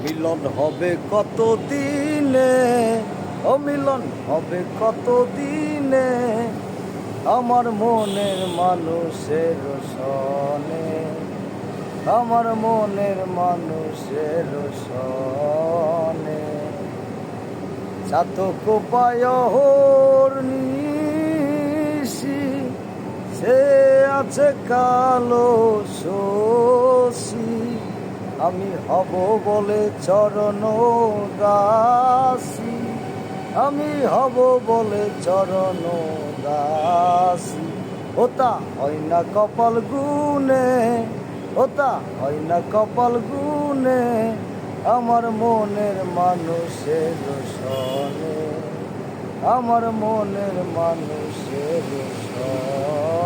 মিলন হবে কত দিনে, ও মিলন হবে কত দিনে, আমার মনের মানুষের সনে, আমার মনের মানুষের সনে। চাতক পায়র নিশি, সে আছে কালো শশী, আমি হব বলে চরণ দাসী, আমি হব বলে চরণ দাসী। ওটা হয় না কপাল গুনে, ওটা হয় না কপাল গুনে, আমার মনের মানুষের সনে, আমার মনের মানুষের সনে।